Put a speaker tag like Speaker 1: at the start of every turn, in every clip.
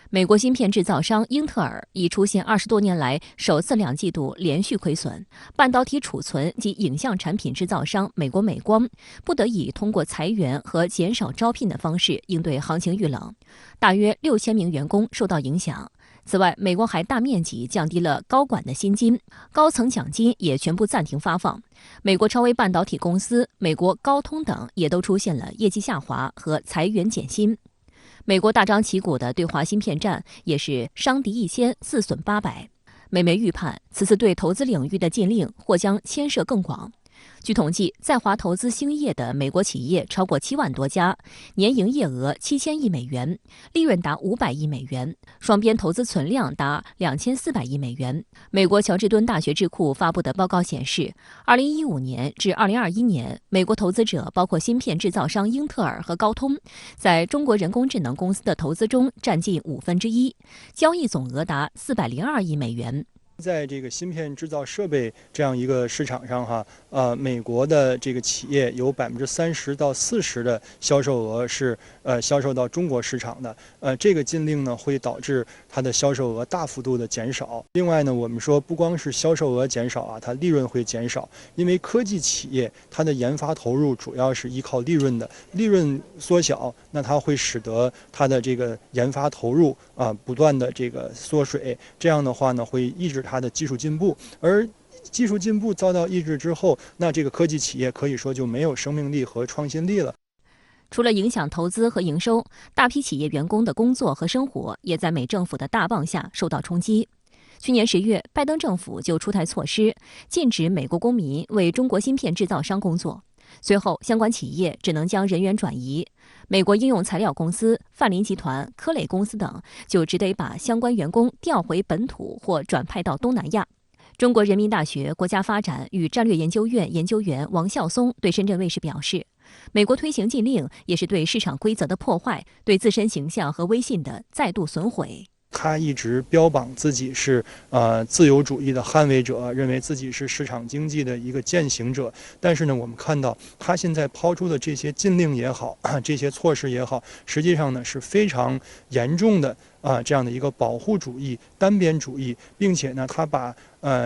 Speaker 1: 美国芯片制造商英特尔已出现20多年来首次2季度连续亏损，半导体储存及影像产品制造商美国美光不得已通过裁员和减少招聘的方式应对行情遇冷，大约6000名员工受到影响。此外，美国还大面积降低了高管的薪金，高层奖金也全部暂停发放。美国超微半导体公司、美国高通等也都出现了业绩下滑和裁员减薪。美国大张旗鼓的对华芯片战也是伤敌1千，自损800。美媒预判，此次对投资领域的禁令或将牵涉更广。据统计，在华投资兴业的美国企业超过7万多家，年营业额7000亿美元，利润达500亿美元，双边投资存量达2400亿美元。美国乔治敦大学智库发布的报告显示，2015年至2021年，美国投资者包括芯片制造商英特尔和高通，在中国人工智能公司的投资中占近1/5，交易总额达402亿美元。
Speaker 2: 在这个芯片制造设备这样一个市场上美国的这个企业有30%到40%的销售额是销售到中国市场的，这个禁令呢会导致它的销售额大幅度的减少。另外呢，我们说不光是销售额减少它利润会减少，因为科技企业它的研发投入主要是依靠利润的，利润缩小，那它会使得它的这个研发投入不断的这个缩水，这样的话呢会抑制它的技术进步，而技术进步遭到抑制之后，那这个科技企业可以说就没有生命力和创新力了。
Speaker 1: 除了影响投资和营收，大批企业员工的工作和生活也在美政府的大棒下受到冲击。去年10月，拜登政府就出台措施，禁止美国公民为中国芯片制造商工作。随后，相关企业只能将人员转移。美国应用材料公司、范林集团、科磊公司等就只得把相关员工调回本土或转派到东南亚。中国人民大学国家发展与战略研究院研究员王孝松对深圳卫视表示，美国推行禁令也是对市场规则的破坏，对自身形象和威信的再度损毁。
Speaker 2: 他一直标榜自己是自由主义的捍卫者，认为自己是市场经济的一个践行者。但是呢，我们看到他现在抛出的这些禁令也好，这些措施也好，实际上呢是非常严重的这样的一个保护主义、单边主义，并且呢，他把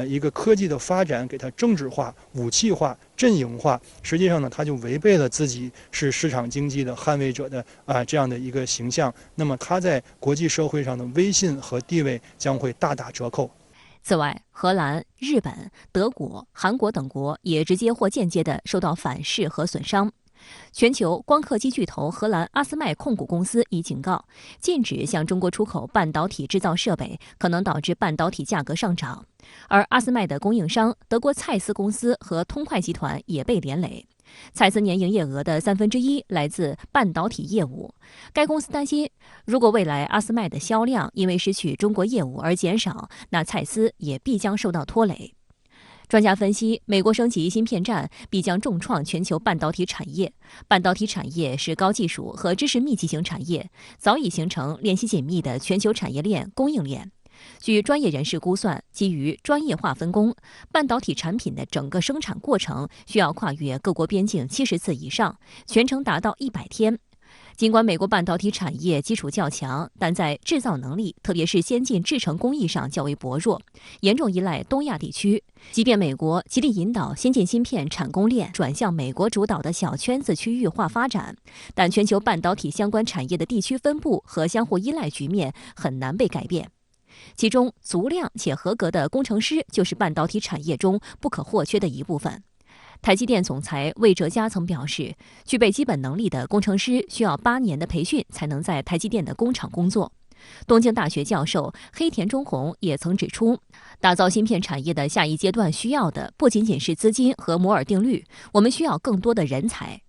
Speaker 2: 一个科技的发展给它政治化、武器化、阵营化，实际上呢，他就违背了自己是市场经济的捍卫者的这样的一个形象。那么他在国际社会上的威信和地位将会大打折扣。
Speaker 1: 此外，荷兰、日本、德国、韩国等国也直接或间接地受到反噬和损伤。全球光刻机巨头荷兰阿斯麦控股公司已警告，禁止向中国出口半导体制造设备可能导致半导体价格上涨。而阿斯麦的供应商德国蔡司公司和通快集团也被连累。蔡司年营业额的1/3来自半导体业务。该公司担心，如果未来阿斯麦的销量因为失去中国业务而减少，那蔡司也必将受到拖累。专家分析，美国升级芯片战必将重创全球半导体产业。半导体产业是高技术和知识密集型产业，早已形成联系紧密的全球产业链供应链。据专业人士估算，基于专业化分工，半导体产品的整个生产过程需要跨越各国边境70次以上，全程达到100天。尽管美国半导体产业基础较强，但在制造能力，特别是先进制程工艺上较为薄弱，严重依赖东亚地区。即便美国极力引导先进芯片产供链转向美国主导的小圈子区域化发展，但全球半导体相关产业的地区分布和相互依赖局面很难被改变。其中，足量且合格的工程师就是半导体产业中不可或缺的一部分。台积电总裁魏哲嘉曾表示，具备基本能力的工程师需要8年的培训才能在台积电的工厂工作。东京大学教授黑田中宏也曾指出，打造芯片产业的下一阶段需要的不仅仅是资金和摩尔定律，我们需要更多的人才。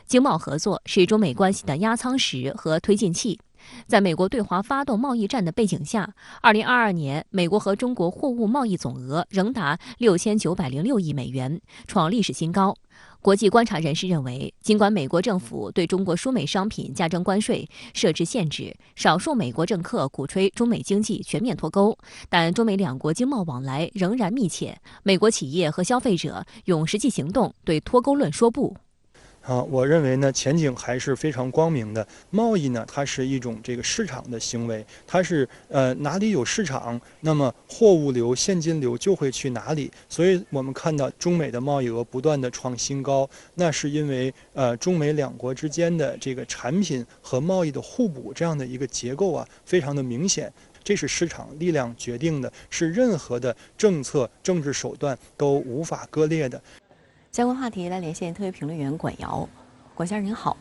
Speaker 1: 经贸合作是中美关系的压舱石和推进器。在美国对华发动贸易战的背景下，2022年美国和中国货物贸易总额仍达6906亿美元，创历史新高。国际观察人士认为，尽管美国政府对中国输美商品加征关税、设置限制，少数美国政客鼓吹中美经济全面脱钩，但中美两国经贸往来仍然密切。美国企业和消费者用实际行动对脱钩论说不。
Speaker 2: 我认为呢，前景还是非常光明的。贸易呢，它是一种这个市场的行为，它是哪里有市场，那么货物流、现金流就会去哪里。所以我们看到中美的贸易额不断的创新高，那是因为中美两国之间的这个产品和贸易的互补这样的一个结构啊，非常的明显。这是市场力量决定的，是任何的政策、政治手段都无法割裂的。
Speaker 3: 相关话题来连线特约评论员管瑶，管先生您好。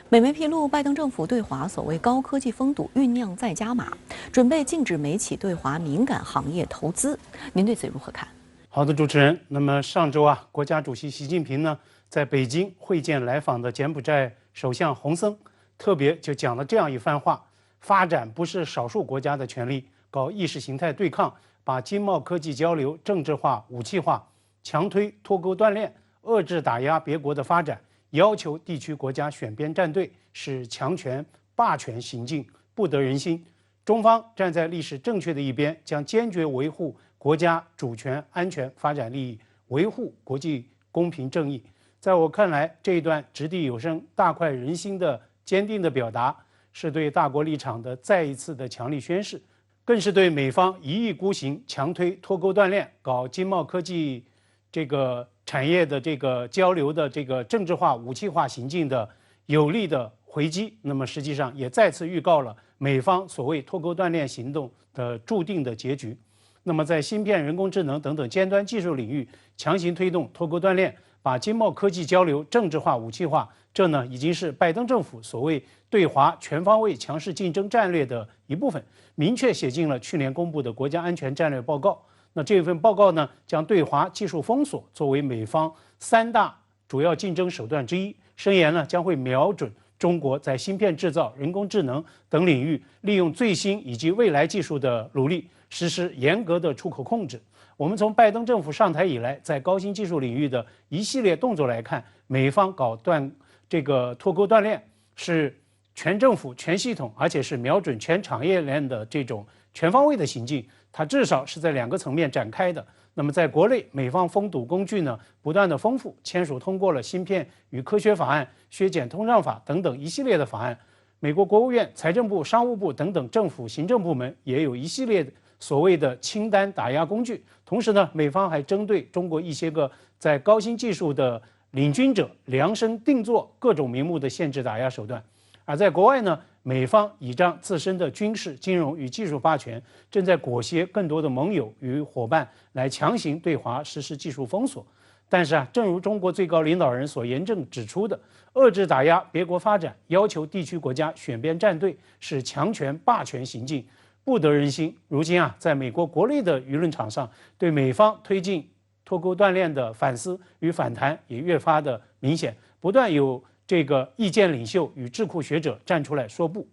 Speaker 3: 美媒披露，拜登政府对华所谓高科技封堵酝酿再加码，准备禁止美企对华敏感行业投资。您对此如何看？
Speaker 4: 好的，主持人。那么上周啊，国家主席习近平呢在北京会见来访的柬埔寨首相洪森，特别就讲了这样一番话：发展不是少数国家的权利，搞意识形态对抗，把经贸科技交流政治化、武器化。强推脱钩断链，遏制打压别国的发展，要求地区国家选边站队，是强权霸权行径，不得人心。中方站在历史正确的一边，将坚决维护国家主权、安全、发展利益，维护国际公平正义。在我看来，这一段掷地有声、大快人心的坚定的表达，是对大国立场的再一次的强力宣示，更是对美方一意孤行、强推脱钩断链、搞经贸科技这个产业的这个交流的这个政治化、武器化行径的有力的回击。那么实际上也再次预告了美方所谓脱钩断链行动的注定的结局。那么在芯片、人工智能等等尖端技术领域强行推动脱钩断链，把经贸科技交流政治化、武器化，这呢已经是拜登政府所谓对华全方位强势竞争战略的一部分，明确写进了去年公布的国家安全战略报告。那这份报告呢，将对华技术封锁作为美方3大主要竞争手段之一，声言呢将会瞄准中国在芯片制造、人工智能等领域利用最新以及未来技术的努力，实施严格的出口控制。我们从拜登政府上台以来，在高新技术领域的一系列动作来看，美方搞这个脱钩断链是全政府、全系统，而且是瞄准全产业链的这种全方位的行径。它至少是在2个层面展开的。那么在国内，美方封堵工具呢不断的丰富，签署通过了芯片与科学法案、削减通胀法等等一系列的法案。美国国务院、财政部、商务部等等政府行政部门也有一系列所谓的清单打压工具。同时呢，美方还针对中国一些个在高新技术的领军者量身定做各种名目的限制打压手段。而在国外呢，美方倚仗自身的军事、金融与技术霸权，正在裹挟更多的盟友与伙伴来强行对华实施技术封锁。但是正如中国最高领导人所严正指出的，遏制打压别国发展，要求地区国家选边站队，是强权霸权行径，不得人心。如今在美国国内的舆论场上，对美方推进脱钩断链的反思与反弹也越发的明显，不断有这个意见领袖与智库学者站出来说不。